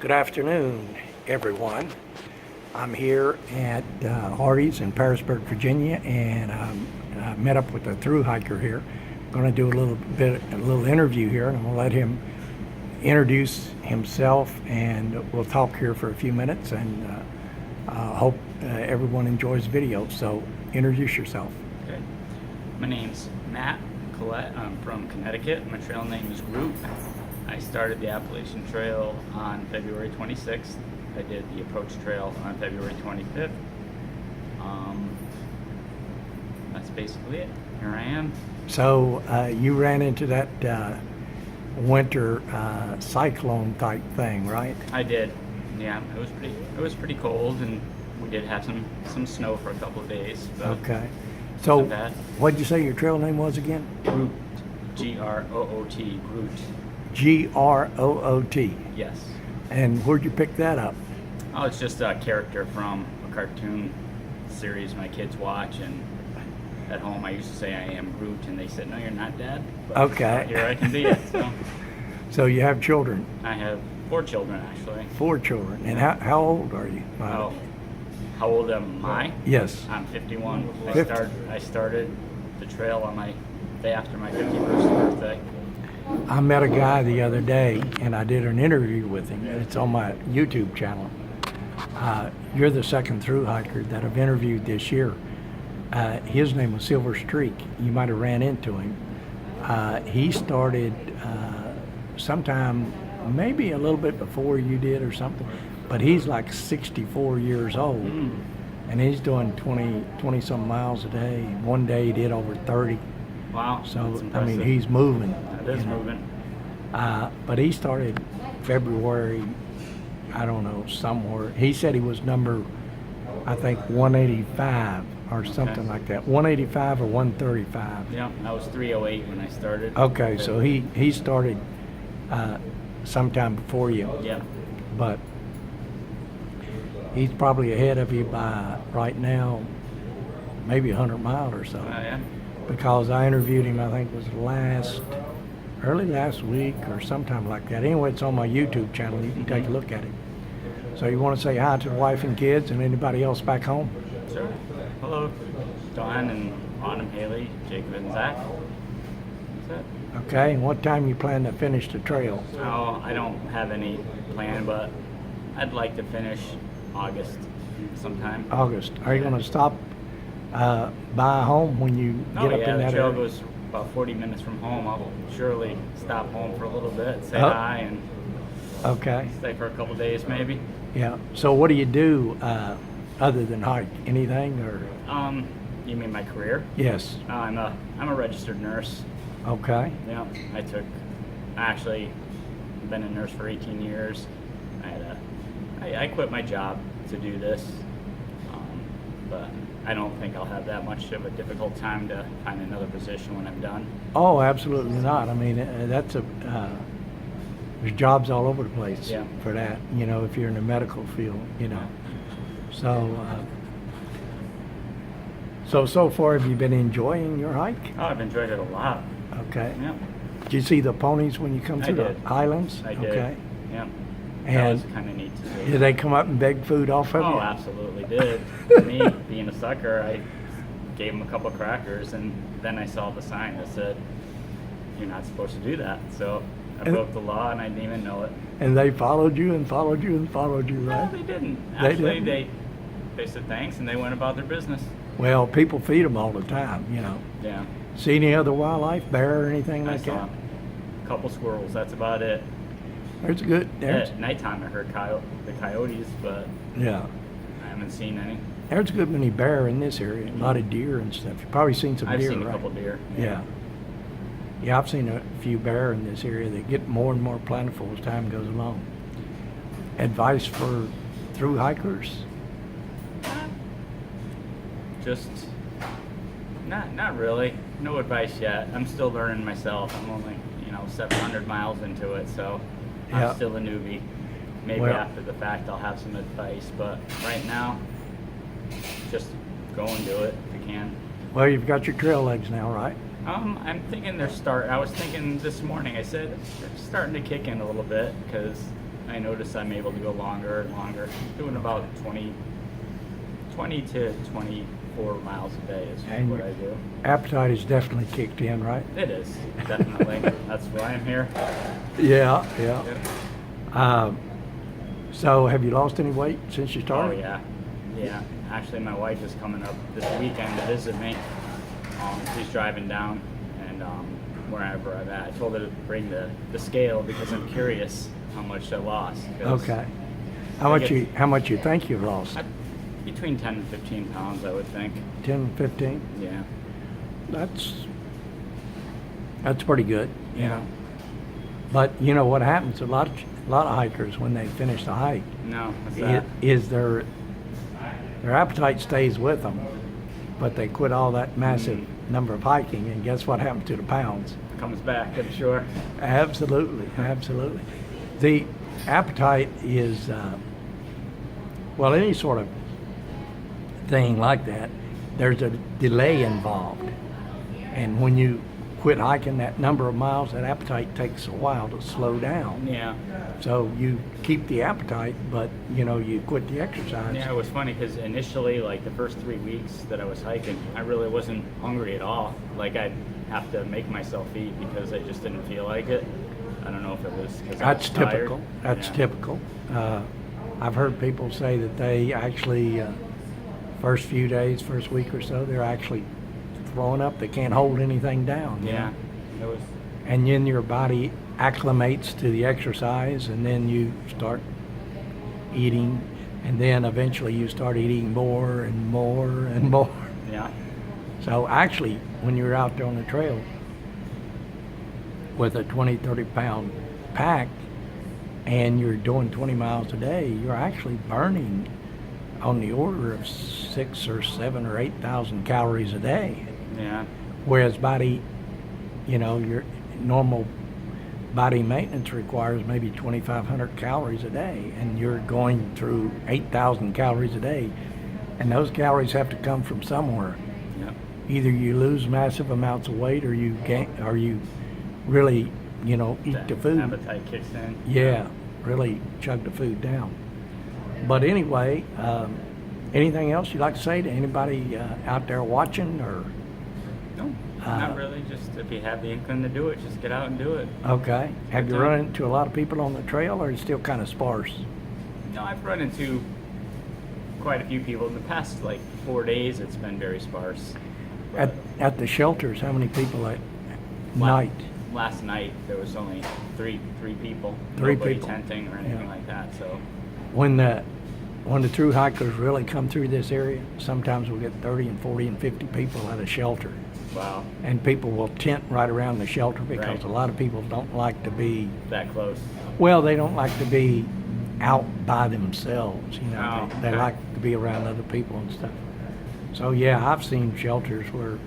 Good afternoon, everyone. I'm here at Hardee's in Parisburg, Virginia, and I met up with a thru hiker here. I'm going to do a little interview here, and I'm going to let him introduce himself, and we'll talk here for a few minutes, and hope everyone enjoys the video. So, introduce yourself. Okay. My name's Matt Collette. I'm from Connecticut. My trail name is Groot. I started the Appalachian Trail on February 26th. I did the approach trail on February 25th. That's basically it. Here I am. So, you ran into that winter cyclone type thing, right? I did. Yeah, it was pretty cold, and we did have some snow for a couple of days. But Okay. So, wasn't bad. what did you say your trail name was again? Groot. G-R-O-O-T. Groot. Groot. Yes. And where'd you pick that up? Oh, it's just a character from a cartoon series my kids watch, and at home I used to say I am Groot, and they said, "No, you're not, Dad." But Okay. here I can be it. So So you have children, I have 4 children actually. 4 children. And how old are you? How old am I? Yes. I'm 51. 50. I started the trail on my day after my 51st birthday. I met a guy the other day, and I did an interview with him. It's on my YouTube channel. You're the second thru hiker that I've interviewed this year. His name was Silver Streak. You might have ran into him. He started sometime, maybe a little bit before you did or something, but he's like 64 years old, and he's doing 20 some miles a day. One day he did over 30. Wow. So, that's I impressive. mean, he's moving. That is you know. moving. But he started February, I don't know, somewhere. He said he was number, I think, 185 or something like that. 185 or 135. Yeah, I was 308 when I started. Okay, so he started sometime before you. Yeah. But he's probably ahead of you by, right now, maybe 100 miles or so. Yeah. Because I interviewed him, I think it was early last week or sometime like that. Anyway, it's on my YouTube channel. You can take a look at it. So you want to say hi to the wife and kids and anybody else back home? Sure. Hello, Dawn and Autumn, Haley, Jacob, and Zach. That's it. Okay, and what time you plan to finish the trail? Oh, I don't have any plan, but I'd like to finish August sometime. August. Are you going to stop by home when you get up yeah, in the that trail area? goes about 40 minutes from home. I'll surely stop home for a little bit, say Oh. hi, and Okay, stay for a couple days maybe. yeah. So what do you do other than hike? Anything or? You mean my career? Yes. I'm a registered nurse. Okay. Yeah, I actually been a nurse for 18 years. I quit my job to do this, but I don't think I'll have that much of a difficult time to find another position when I'm done. Oh, absolutely not. I mean, there's jobs all over the place Yeah. for that, you know, if you're in the medical field, you know. So far, have you been enjoying your hike? Oh, I've enjoyed it a lot. Okay. Yeah, Did you see the ponies when you come I through the did. highlands? I did. Okay. Yeah, that And was kind of neat to see. did they come up and beg food off of Oh, you? absolutely did. Me, being a sucker, I gave them a couple crackers, and then I saw the sign that said, "You're not supposed to do that." So I And- broke the law, and I didn't even know it. And they followed you and followed you and followed you, No, right? they didn't. They Actually, didn't? they said thanks, and they went about their business. Well, people feed them all the time, you know. Yeah, See any other wildlife, bear or anything I like saw that? a couple squirrels. That's about it. There's good. There's, At nighttime, I heard the coyotes, but yeah. I haven't seen any. There's a good many bear in this area. A lot of deer and stuff. You've probably seen some I've deer, seen a right? couple deer. Yeah. Yeah, I've seen a few bear in this area. They get more and more plentiful as time goes along. Advice for thru hikers? Just not really. No advice yet. I'm still learning myself. I'm only 700 miles into it, so Yeah. I'm still a newbie. Maybe Well- after the fact I'll have some advice, but right now, just go and do it if you can. Well, you've got your trail legs now, right? I'm thinking I was thinking this morning. I said they're starting to kick in a little bit because I notice I'm able to go longer and longer, doing about 20 to 24 miles a day is And what I do. appetite is definitely kicked in, right? It is, definitely. That's why I'm here. Yeah, yeah. Yep. So have you lost any weight since you Oh, started? yeah. Yeah. Actually, my wife is coming up this weekend to visit me. She's driving down, and wherever I'm at, I told her to bring the scale because I'm curious how much I lost. 'Cause Okay. I How get- much you think you've lost? between 10 and 15 pounds, I would think. 10 and 15? Yeah. That's pretty good, you Yeah. know. But you know what happens? A lot of hikers when they finish the hike, No, what's that? is their appetite stays with them, but they quit all that massive number of hiking, and guess what happens to the pounds? Comes back, I'm sure. Absolutely, absolutely. The appetite is, well, any sort of thing like that, there's a delay involved. And when you quit hiking that number of miles, that appetite takes a while to slow down. Yeah. So you keep the appetite, but you know, you quit the exercise. Yeah, it was funny because initially, like the first 3 weeks that I was hiking, I really wasn't hungry at all. Like I'd have to make myself eat because I just didn't feel like it. I don't know if it was because I was That's tired. typical. That's Yeah. typical. I've heard people say that they actually, first few days, first week or so, they're actually throwing up. They can't hold anything down. you Yeah, know? it was. And then your body acclimates to the exercise, and then you start eating, and then eventually you start eating more and more and more. Yeah. So actually, when you're out there on the trail with a 20, 30 pound pack and you're doing 20 miles a day, you're actually burning on the order of 6 or 7 or 8,000 calories a day. Yeah. Whereas your normal body maintenance requires maybe 2,500 calories a day, and you're going through 8,000 calories a day, and those calories have to come from somewhere. Yeah. Either you lose massive amounts of weight, or you gain, or you really, eat That the food. appetite kicks in. Yeah, really chug the food down. But anyway, anything else you'd like to say to anybody out there watching, or? No, not really. Just if you have the inkling to do it, just get out and do it. Okay. Have you Good run time. into a lot of people on the trail, or is it still kind of sparse? No, I've run into quite a few people in the past 4 days. It's been very sparse. But At the shelters, how many people at la- night? Last night there was only three people. Three Nobody people. tenting or anything Yeah. like that. So When the through hikers really come through this area, sometimes we'll get 30 and 40 and 50 people at a shelter. wow, And people will tent right around the shelter because Right. a lot of people don't like to be, that close. well, they don't like to be out by themselves, Oh, They okay. like to be around other people and stuff. So yeah, I've seen shelters where,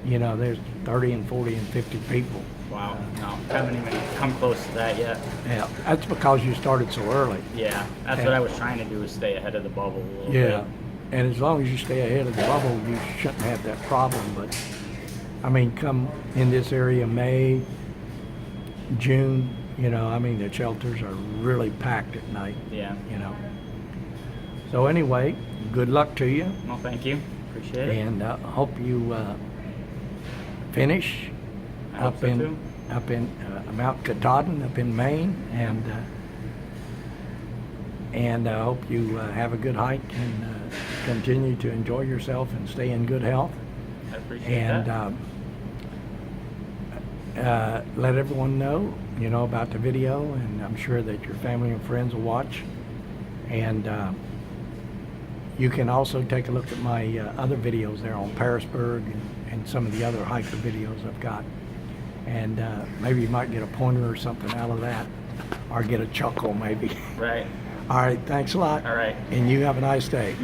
there's 30 and 40 and 50 people. Wow, no, haven't even come close to that yet. Yeah, that's because you started so early. Yeah, that's Yeah. what I was trying to do, is stay ahead of the bubble a little Yeah, bit. and as long as you stay ahead of the bubble, you shouldn't have that problem. But I mean, come in this area, May, June, the shelters are really packed at night. Yeah. So anyway, good luck to you, Well, thank you. Appreciate it. and hope you finish I hope so too. up in Mount Katahdin up in Maine, and I hope you have a good hike and continue to enjoy yourself and stay in good health. I appreciate And that. let everyone know, about the video, and I'm sure that your family and friends will watch. And you can also take a look at my other videos there on Parisburg and some of the other hiker videos I've got. And maybe you might get a pointer or something out of that, or get a chuckle maybe. Right. All right, thanks a lot. All right. And you have a nice day. You too.